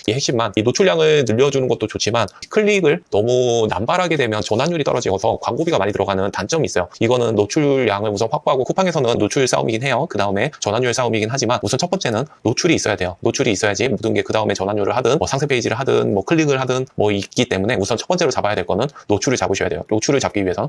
이 핵심만, 이 노출량을 늘려주는 것도 좋지만 클릭을 너무 남발하게 되면 전환율이 떨어져서 광고비가 많이 들어가는 단점이 있어요. 이거는 노출량을 우선 확보하고, 쿠팡에서는 노출 싸움이긴 해요. 그 다음에 전환율 싸움이긴 하지만 우선 첫 번째는 노출이 있어야 돼요. 노출이 있어야지 모든 게 그 다음에 전환율을 하든 뭐 상세 페이지를 하든 뭐 클릭을 하든 뭐 있기 때문에 우선 첫 번째로 잡아야 될 거는 노출을 잡으셔야 돼요. 노출을 잡기 위해서는.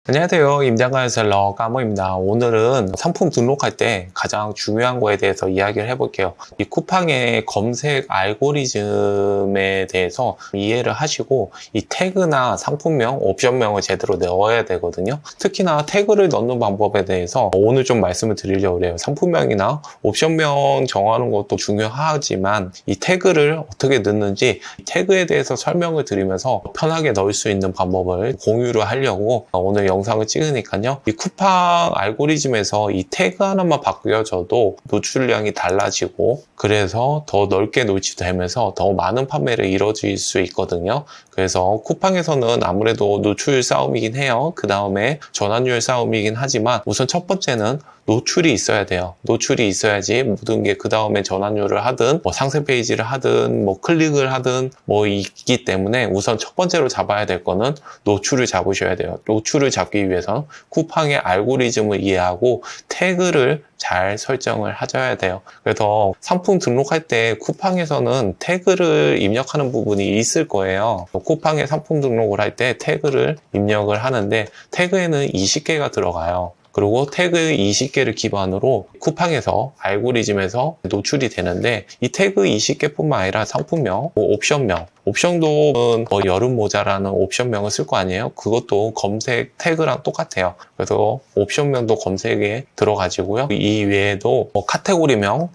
안녕하세요. 임장가연 셀러 까모입니다. 오늘은 상품 등록할 때 가장 중요한 거에 대해서 이야기를 해볼게요. 이 쿠팡의 검색 알고리즘에 대해서 이해를 하시고 이 태그나 상품명, 옵션명을 제대로 넣어야 되거든요. 특히나 태그를 넣는 방법에 대해서 오늘 좀 말씀을 드리려고 해요. 상품명이나 옵션명 정하는 것도 중요하지만 이 태그를 어떻게 넣는지 태그에 대해서 설명을 드리면서 편하게 넣을 수 있는 방법을 공유를 하려고 오늘 영상을 찍으니까요. 이 쿠팡 알고리즘에서 이 태그 하나만 바뀌어져도 노출량이 달라지고, 그래서 더 넓게 노출되면서 더 많은 판매를 이뤄질 수 있거든요. 그래서 쿠팡에서는 아무래도 노출 싸움이긴 해요. 그 다음에 전환율 싸움이긴 하지만 우선 첫 번째는 노출이 있어야 돼요. 노출이 있어야지 모든 게 그 다음에 전환율을 하든 뭐 상세 페이지를 하든 뭐 클릭을 하든 뭐 있기 때문에 우선 첫 번째로 잡아야 될 거는 노출을 잡으셔야 돼요. 노출을 잡기 위해서 쿠팡의 알고리즘을 이해하고 태그를 잘 설정을 하셔야 돼요. 그래서 상품 등록할 때 쿠팡에서는 태그를 입력하는 부분이 있을 거예요. 쿠팡에 상품 등록을 할 때 태그를 입력을 하는데 태그에는 20개가 들어가요. 그리고 태그 20개를 기반으로 쿠팡에서 알고리즘에서 노출이 되는데, 이 태그 20개뿐만 아니라 상품명, 옵션명, 옵션도 뭐 여름 모자라는 옵션명을 쓸 거 아니에요? 그것도 검색 태그랑 똑같아요. 그래서 옵션명도 검색에 들어가지고요. 이 외에도 뭐 카테고리명도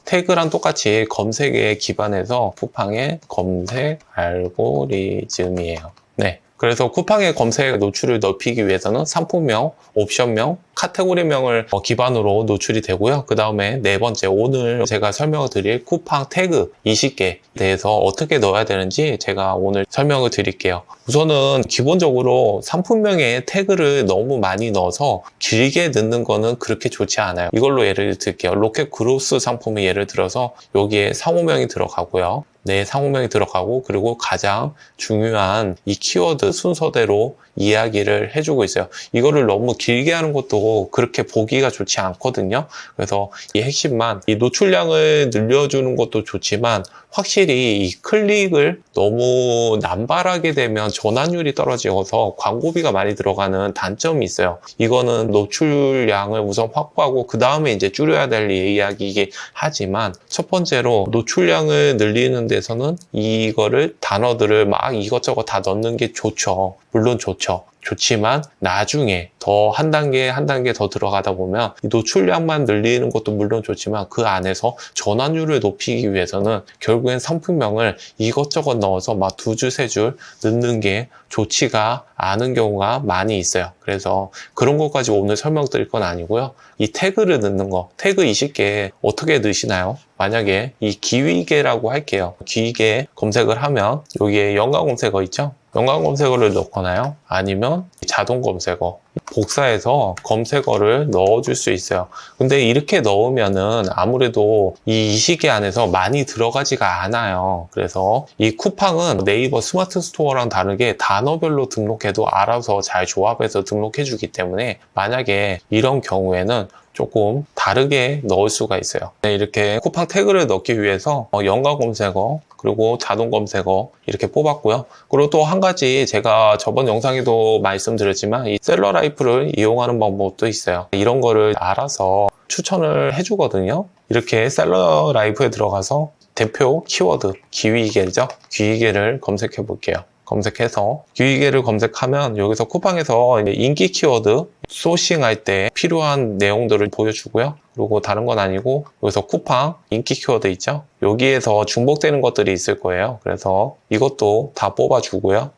태그랑 똑같이 검색에 기반해서 쿠팡의 검색 알고리즘이에요. 네. 그래서 쿠팡의 검색 노출을 넓히기 위해서는 상품명, 옵션명, 카테고리명을 기반으로 노출이 되고요. 그 다음에 네 번째, 오늘 제가 설명을 드릴 쿠팡 태그 20개에 대해서 어떻게 넣어야 되는지 제가 오늘 설명을 드릴게요. 우선은 기본적으로 상품명에 태그를 너무 많이 넣어서 길게 넣는 거는 그렇게 좋지 않아요. 이걸로 예를 들게요. 로켓 그로스 상품을 예를 들어서 여기에 상호명이 들어가고요. 네, 상호명이 들어가고, 그리고 가장 중요한 이 키워드 순서대로 이야기를 해주고 있어요. 이거를 너무 길게 하는 것도 그렇게 보기가 좋지 않거든요. 그래서 이 핵심만, 이 노출량을 늘려주는 것도 좋지만 확실히 이 클릭을 너무 남발하게 되면 전환율이 떨어져서 광고비가 많이 들어가는 단점이 있어요. 이거는 노출량을 우선 확보하고 그 다음에 이제 줄여야 될 이야기이긴 하지만, 첫 번째로 노출량을 늘리는 데서는 이거를 단어들을 막 이것저것 다 넣는 게 좋죠. 물론 좋죠. 좋지만 나중에 더 한 단계 더 들어가다 보면 이 노출량만 늘리는 것도 물론 좋지만 그 안에서 전환율을 높이기 위해서는 결국엔 상품명을 이것저것 넣어서 막 두 줄, 세 줄 넣는 게 좋지가 않은 경우가 많이 있어요. 그래서 그런 것까지 오늘 설명드릴 건 아니고요. 이 태그를 넣는 거, 태그 20개 어떻게 넣으시나요? 만약에 이 기위계라고 할게요. 기위계 검색을 하면 여기에 연관 검색어 있죠? 연관 검색어를 넣거나요? 아니면 자동 검색어, 복사해서 검색어를 넣어줄 수 있어요. 근데 이렇게 넣으면은 아무래도 이 20개 안에서 많이 들어가지가 않아요. 그래서 이 쿠팡은 네이버 스마트 스토어랑 다르게 단어별로 등록해도 알아서 잘 조합해서 등록해주기 때문에 만약에 이런 경우에는 조금 다르게 넣을 수가 있어요. 이렇게 쿠팡 태그를 넣기 위해서 연관 검색어, 그리고 자동 검색어 이렇게 뽑았고요. 그리고 또 한 가지 제가 저번 영상에도 말씀드렸지만 이 셀러라이프를 이용하는 방법도 있어요. 이런 거를 알아서 추천을 해주거든요. 이렇게 셀러라이프에 들어가서 대표 키워드, 기위계죠. 기위계를 검색해 볼게요. 검색해서 기위계를 검색하면 여기서 쿠팡에서 인기 키워드 소싱할 때 필요한 내용들을 보여주고요. 그리고 다른 건 아니고 여기서 쿠팡 인기 키워드 있죠? 여기에서 중복되는 것들이 있을 거예요. 그래서 이것도 다 뽑아주고요.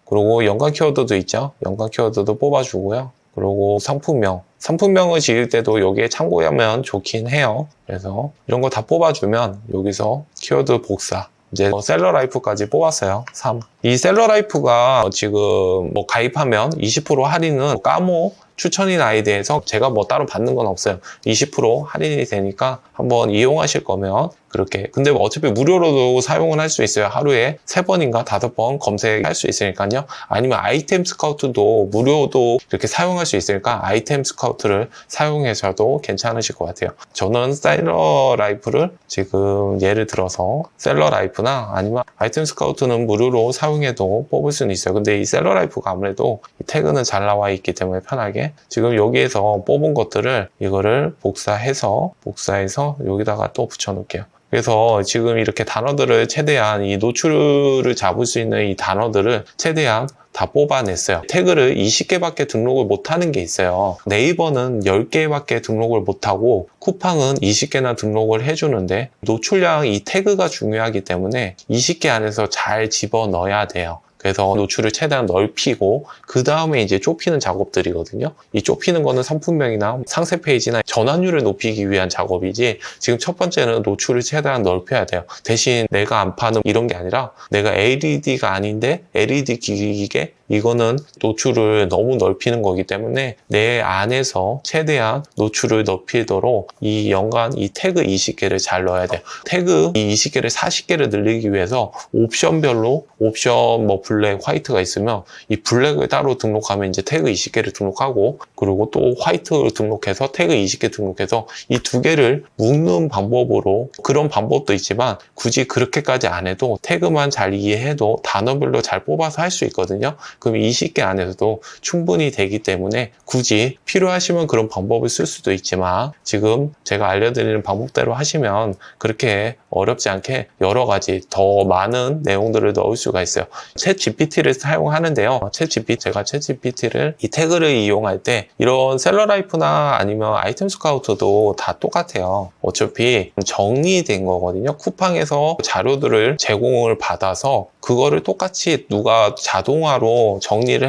그리고 연관 키워드도 있죠? 연관 키워드도 뽑아주고요. 그리고 상품명을 지을 때도 여기에 참고하면 좋긴 해요. 그래서 이런 거 다 뽑아주면 여기서 키워드 복사, 이제 셀러라이프까지 뽑았어요. 3. 이 셀러라이프가 지금 뭐 가입하면 20% 할인은 까모 추천인 아이디에서 제가 뭐 따로 받는 건 없어요. 20% 할인이 되니까 한번 이용하실 거면 그렇게. 근데 어차피 무료로도 사용을 할 수 있어요. 하루에 3번인가 5번 검색할 수 있으니까요. 아니면 아이템 스카우트도 무료도 이렇게 사용할 수 있으니까 아이템 스카우트를 사용해서도 괜찮으실 것 같아요. 저는 셀러 라이프를 지금 예를 들어서 셀러 라이프나 아니면 아이템 스카우트는 무료로 사용해도 뽑을 수는 있어요. 근데 이 셀러 라이프가 아무래도 이 태그는 잘 나와 있기 때문에 편하게 지금 여기에서 뽑은 것들을 이거를 복사해서 여기다가 또 붙여 놓을게요. 그래서 지금 이렇게 단어들을 최대한 이 노출을 잡을 수 있는 이 단어들을 최대한 다 뽑아냈어요. 태그를 20개밖에 등록을 못하는 게 있어요. 네이버는 10개밖에 등록을 못하고 쿠팡은 20개나 등록을 해주는데 노출량 이 태그가 중요하기 때문에 20개 안에서 잘 집어넣어야 돼요. 그래서 노출을 최대한 넓히고 그 다음에 이제 좁히는 작업들이거든요. 이 좁히는 거는 상품명이나 상세 페이지나 전환율을 높이기 위한 작업이지 지금 첫 번째는 노출을 최대한 넓혀야 돼요. 대신 내가 안 파는 이런 게 아니라 내가 LED가 아닌데 LED 기기계 이거는 노출을 너무 넓히는 거기 때문에 내 안에서 최대한 노출을 넓히도록 이 연간 이 태그 20개를 잘 넣어야 돼요. 태그 이 20개를 40개를 늘리기 위해서 옵션별로 옵션 뭐 블랙, 화이트가 있으면 이 블랙을 따로 등록하면 이제 태그 20개를 등록하고 그리고 또 화이트를 등록해서 태그 20개 등록해서 이 두 개를 묶는 방법으로 그런 방법도 있지만 굳이 그렇게까지 안 해도 태그만 잘 이해해도 단어별로 잘 뽑아서 할 수 있거든요. 그럼 20개 안에서도 충분히 되기 때문에 굳이 필요하시면 그런 방법을 쓸 수도 있지만 지금 제가 알려드리는 방법대로 하시면 그렇게 어렵지 않게 여러 가지 더 많은 내용들을 넣을 수가 있어요. 챗 GPT를 사용하는데요. 제가 챗 GPT를 이 태그를 이용할 때 이런 셀러라이프나 아니면 아이템 스카우트도 다 똑같아요. 어차피 정리된 거거든요. 쿠팡에서 자료들을 제공을 받아서 그거를 똑같이 누가 자동화로 정리를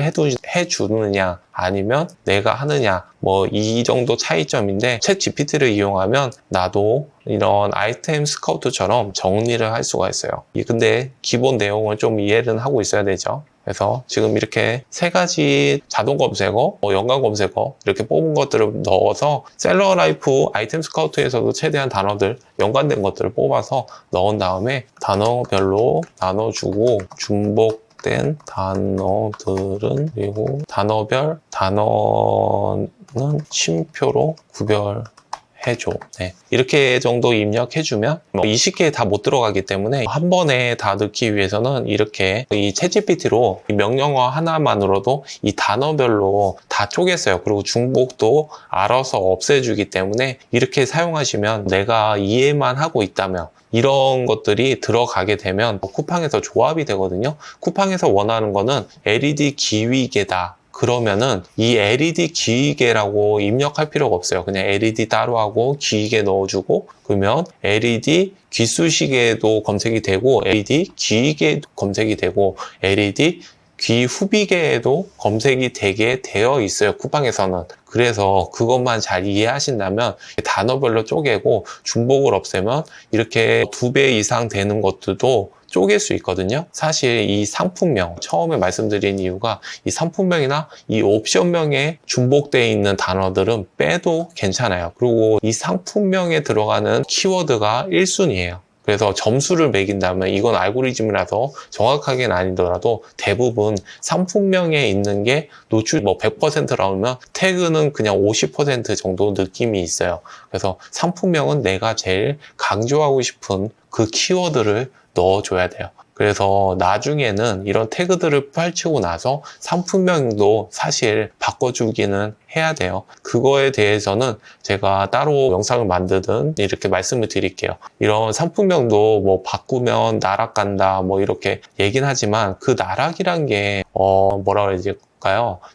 해주느냐 아니면 내가 하느냐 뭐 이 정도 차이점인데 챗 GPT를 이용하면 나도 이런 아이템 스카우트처럼 정리를 할 수가 있어요. 근데 기본 내용을 좀 이해는 하고 있어야 되죠. 그래서 지금 이렇게 3가지 자동 검색어, 연관 검색어 이렇게 뽑은 것들을 넣어서 셀러 라이프 아이템 스카우트에서도 최대한 단어들 연관된 것들을 뽑아서 넣은 다음에 단어별로 나눠주고 중복된 단어들은 그리고 단어별 단어는 쉼표로 구별해줘. 네. 이렇게 정도 입력해주면 20개 다 못 들어가기 때문에 한 번에 다 넣기 위해서는 이렇게 이 챗GPT로 명령어 하나만으로도 이 단어별로 다 쪼갰어요. 그리고 중복도 알아서 없애주기 때문에 이렇게 사용하시면 내가 이해만 하고 있다면 이런 것들이 들어가게 되면 쿠팡에서 조합이 되거든요. 쿠팡에서 원하는 거는 LED 기위계다. 그러면은 이 LED 기위계라고 입력할 필요가 없어요. 그냥 LED 따로 하고 기위계 넣어주고 그러면 LED 귀쑤시개도 검색이 되고 LED 기위계도 검색이 되고 LED 귀 후비계에도 검색이 되게 되어 있어요. 쿠팡에서는. 그래서 그것만 잘 이해하신다면 단어별로 쪼개고 중복을 없애면 이렇게 2배 이상 되는 것들도 쪼갤 수 있거든요. 사실 이 상품명 처음에 말씀드린 이유가 이 상품명이나 이 옵션명에 중복되어 있는 단어들은 빼도 괜찮아요. 그리고 이 상품명에 들어가는 키워드가 1순위예요. 그래서 점수를 매긴다면 이건 알고리즘이라서 정확하게는 아니더라도 대부분 상품명에 있는 게 노출 100% 나오면 태그는 그냥 50% 정도 느낌이 있어요. 그래서 상품명은 내가 제일 강조하고 싶은 그 키워드를 넣어줘야 돼요. 그래서 나중에는 이런 태그들을 펼치고 나서 상품명도 사실 바꿔주기는 해야 돼요. 그거에 대해서는 제가 따로 영상을 만드든 이렇게 말씀을 드릴게요. 이런 상품명도 뭐 바꾸면 나락간다 뭐 이렇게 얘기는 하지만 그 나락이란 게 뭐라 그래야지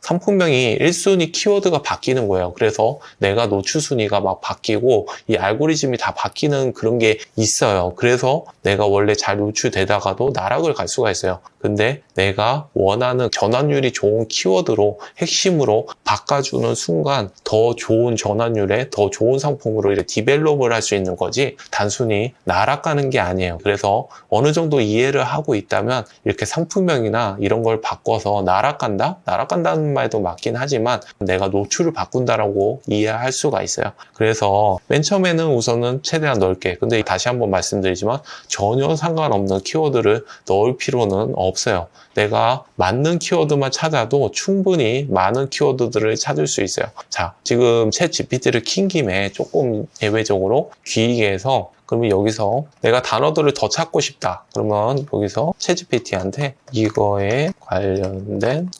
상품명이 1순위 키워드가 바뀌는 거예요. 그래서 내가 노출 순위가 막 바뀌고 이 알고리즘이 다 바뀌는 그런 게 있어요. 그래서 내가 원래 잘 노출되다가도 나락을 갈 수가 있어요. 근데 내가 원하는 전환율이 좋은 키워드로 핵심으로 바꿔주는 순간 더 좋은 전환율에 더 좋은 상품으로 이렇게 디벨롭을 할 수 있는 거지 단순히 나락가는 게 아니에요. 그래서 어느 정도 이해를 하고 있다면 이렇게 상품명이나 이런 걸 바꿔서 나락간다? 날아간다는 말도 맞긴 하지만 내가 노출을 바꾼다라고 이해할 수가 있어요. 그래서 맨 처음에는 우선은 최대한 넓게, 근데 다시 한번 말씀드리지만 전혀 상관없는 키워드를 넣을 필요는 없어요. 내가 맞는 키워드만 찾아도 충분히 많은 키워드들을 찾을 수 있어요. 자, 지금 챗 GPT를 킨 김에 조금 예외적으로 귀이게 해서, 그러면 여기서 내가 단어들을 더 찾고 싶다. 그러면 여기서 챗 GPT한테 이거에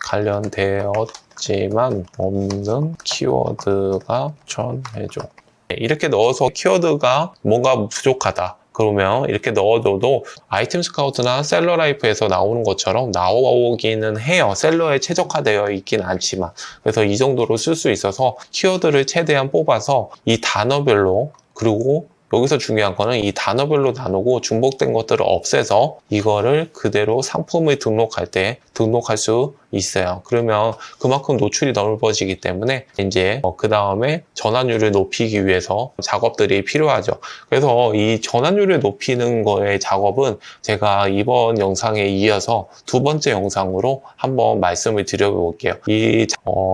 관련되었지만 없는 키워드가 추천해줘. 이렇게 넣어서 키워드가 뭔가 부족하다. 그러면 이렇게 넣어줘도 아이템 스카우트나 셀러 라이프에서 나오는 것처럼 나오기는 해요. 셀러에 최적화되어 있긴 않지만. 그래서 이 정도로 쓸 수 있어서 키워드를 최대한 뽑아서 이 단어별로, 그리고 여기서 중요한 거는 이 단어별로 나누고 중복된 것들을 없애서 이거를 그대로 상품을 등록할 때 등록할 수 있어요. 그러면 그만큼 노출이 넓어지기 때문에 이제 그 다음에 전환율을 높이기 위해서 작업들이 필요하죠. 그래서 이 전환율을 높이는 거의 작업은 제가 이번 영상에 이어서 두 번째 영상으로 한번 말씀을 드려볼게요.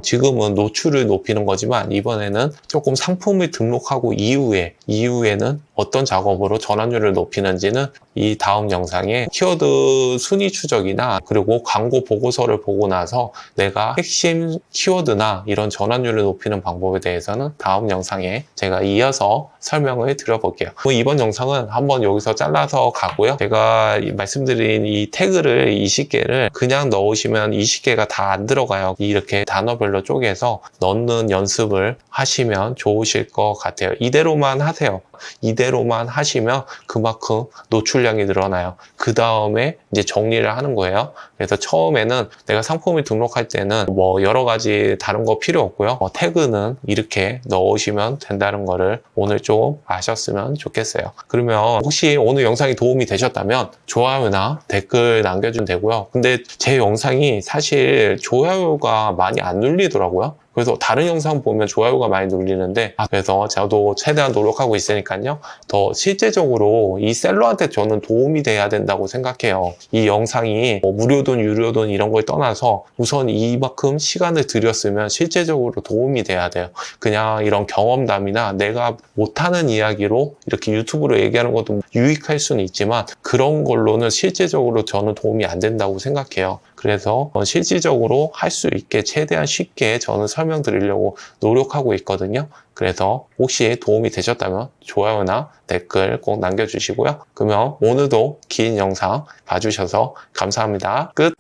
지금은 노출을 높이는 거지만 이번에는 조금 상품을 등록하고 이후에는 어떤 작업으로 전환율을 높이는지는 이 다음 영상에 키워드 순위 추적이나 그리고 광고 보고서를 보고 나서 내가 핵심 키워드나 이런 전환율을 높이는 방법에 대해서는 다음 영상에 제가 이어서 설명을 드려볼게요. 이번 영상은 한번 여기서 잘라서 가고요. 제가 말씀드린 이 태그를 20개를 그냥 넣으시면 20개가 다 안 들어가요. 이렇게 단어별로 쪼개서 넣는 연습을 하시면 좋으실 것 같아요. 이대로만 하세요. 이대로만 하시면 그만큼 노출량이 늘어나요. 그 다음에 이제 정리를 하는 거예요. 그래서 처음에는 내가 상품을 등록할 때는 여러 가지 다른 거 필요 없고요. 태그는 이렇게 넣으시면 된다는 거를 오늘 좀 아셨으면 좋겠어요. 그러면 혹시 오늘 영상이 도움이 되셨다면 좋아요나 댓글 남겨주면 되고요. 근데 제 영상이 사실 좋아요가 많이 안 눌리더라고요. 그래서 다른 영상 보면 좋아요가 많이 눌리는데, 그래서 저도 최대한 노력하고 있으니까요. 더 실제적으로 이 셀러한테 저는 도움이 돼야 된다고 생각해요. 이 영상이 무료든 유료든 이런 걸 떠나서 우선 이만큼 시간을 들였으면 실제적으로 도움이 돼야 돼요. 그냥 이런 경험담이나 내가 못하는 이야기로 이렇게 유튜브로 얘기하는 것도 유익할 수는 있지만 그런 걸로는 실제적으로 저는 도움이 안 된다고 생각해요. 그래서 실질적으로 할 수 있게 최대한 쉽게 저는 설명드리려고 노력하고 있거든요. 그래서 혹시 도움이 되셨다면 좋아요나 댓글 꼭 남겨주시고요. 그러면 오늘도 긴 영상 봐주셔서 감사합니다. 끝!